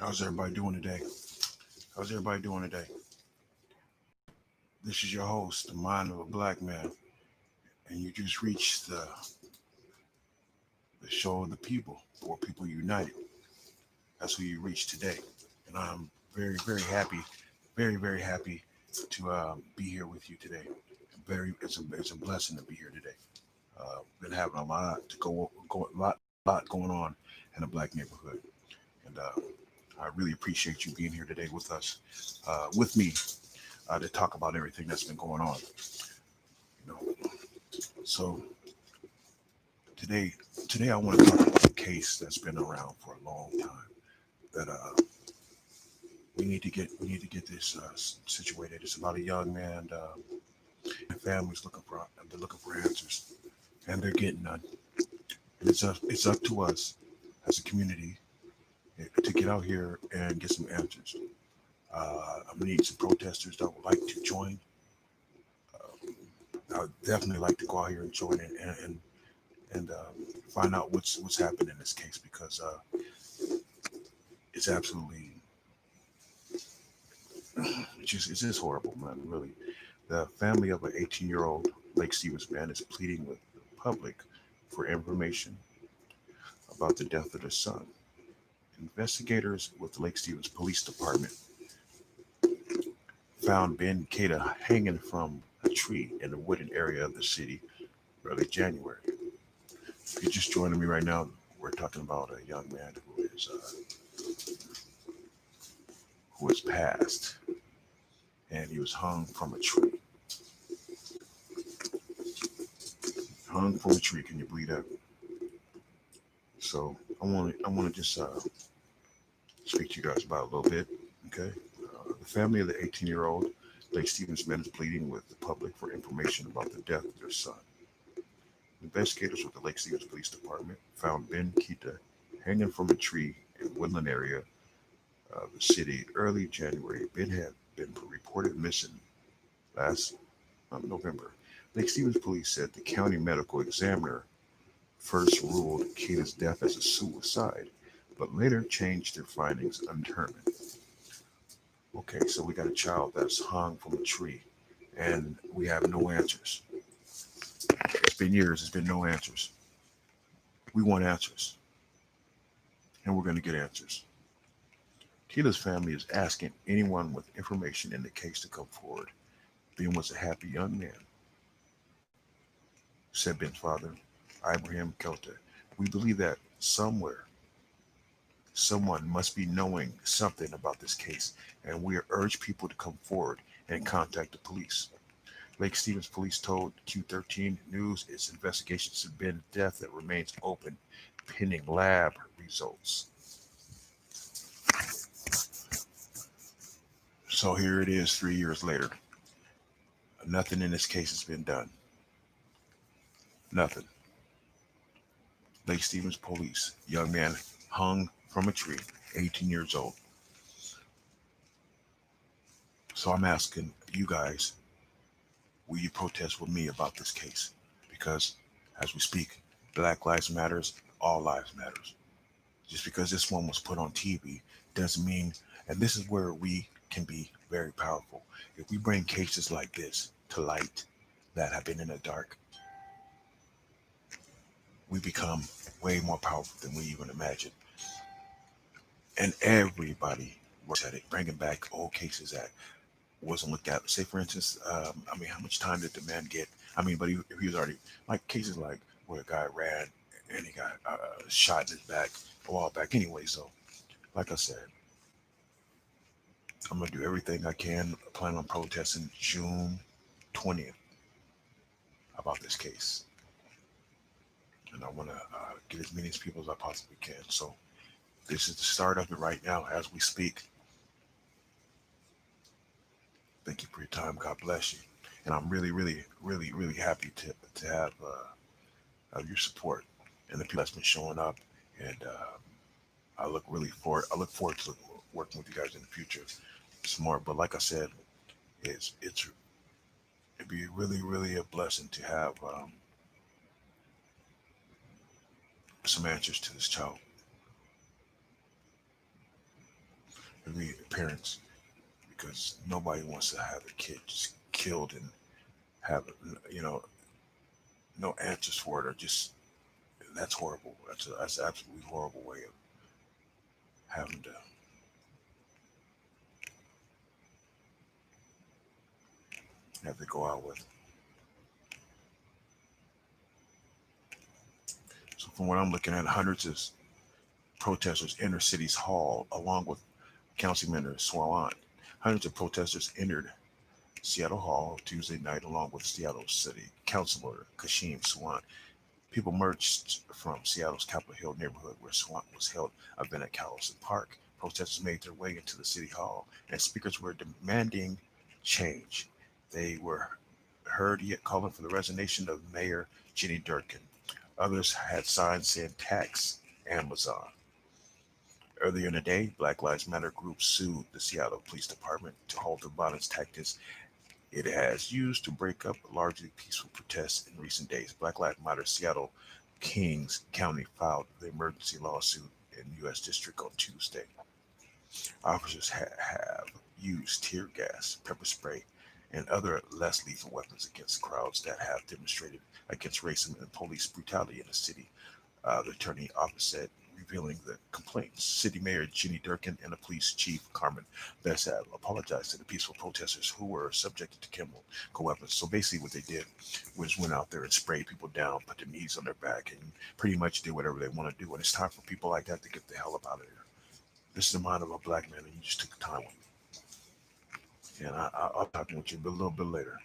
How's everybody doing today? How's everybody doing today? This is your host, the Mind of a Black Man, and you just reached the show of the people, for People United. That's who you reached today, and I'm very, very happy to be here with you today. It's a blessing to be here today. Been having a lot to lot going on in a black neighborhood, and I really appreciate you being here today with us, with me, to talk about everything that's been going on. You know, so today, today I want to talk about a case that's been around for a long time. That we need to get this situated. It's about a young man and families looking for answers, and they're getting none. And it's up to us as a community to get out here and get some answers. I'm gonna need some protesters that would like to join. I would definitely like to go out here and join and find out what's happened in this case because it's absolutely it's just horrible, man. Really, the family of an 18-year-old Lake Stevens man is pleading with the public for information about the death of their son. Investigators with the Lake Stevens Police Department found Ben Cada hanging from a tree in the wooded area of the city early January. If you're just joining me right now, we're talking about a young man who is passed, and he was hung from a tree. Hung from a tree. Can you believe that? So I want to just speak to you guys about it a little bit. Okay. The family of the 18-year-old Lake Stevens man is pleading with the public for information about the death of their son. Investigators with the Lake Stevens Police Department found Ben Kita hanging from a tree in Woodland area of the city early January. Ben had been reported missing last November. Lake Stevens police said the county medical examiner first ruled Kita's death as a suicide, but later changed their findings undetermined. Okay, so we got a child that's hung from a tree, and we have no answers. It's been years, it's been no answers. We want answers, and we're going to get answers. Keela's family is asking anyone with information in the case to come forward. Ben was a happy young man, said Ben's father, Ibrahim Kelta. We believe that somewhere, someone must be knowing something about this case, and we urge people to come forward and contact the police. Lake Stevens police told Q13 News its investigations have been death that remains open, pending lab results. So here it is 3 years later. Nothing in this case has been done. Nothing. Lake Stevens police, young man hung from a tree, 18 years old. So I'm asking you guys, will you protest with me about this case? Because as we speak, Black Lives Matters, all lives matters. Just because this one was put on TV doesn't mean, and this is where we can be very powerful. If we bring cases like this to light that have been in the dark, we become way more powerful than we even imagine. And everybody works at it, bringing back old cases that wasn't looked at. Say, for instance, how much time did the man get? But he was already, like cases like where a guy ran and he got shot in his back a while back anyway. So, like I said, I'm going to do everything I can. I plan on protesting June 20th about this case. And I want to get as many people as I possibly can. So, this is the start of it right now as we speak. Thank you for your time. God bless you. And I'm really happy to have your support and the people that's been showing up. And I look forward to working with you guys in the future. It's more, but like I said, it'd be really a blessing to have some answers to this child. we parents, because nobody wants to have a kid just killed and have you know no answers for it, or just that's horrible. That's absolutely horrible way of having to have to go out with. So from what I'm looking at, hundreds of protesters entered City's Hall along with Councilman Swalan. Hundreds of protesters entered Seattle Hall Tuesday night along with Seattle City Councilor Kashim Sawant. People marched from Seattle's Capitol Hill neighborhood where Sawant was held a event at Callison Park. Protesters made their way into the city hall and speakers were demanding change. They were heard yet calling for the resignation of Mayor Jenny Durkin. Others had signs saying tax Amazon. Earlier in the day, Black Lives Matter group sued the Seattle Police Department to halt the violence tactics it has used to break up largely peaceful protests in recent days. Black Lives Matter Seattle Kings County filed the emergency lawsuit in U.S. District on Tuesday. Officers have used tear gas, pepper spray, and other less lethal weapons against crowds that have demonstrated against racism and police brutality in the city. The attorney office said, revealing the complaints. City Mayor Jenny Durkin and the police chief Carmen Bessab apologized to the peaceful protesters who were subjected to chemical weapons. So basically, what they did was went out there and sprayed people down, put their knees on their back, and pretty much did whatever they want to do. And it's time for people like that to get the hell up out of there. This is the mind of a black man, and you just took the time with me. And I'll talk with you a little bit later.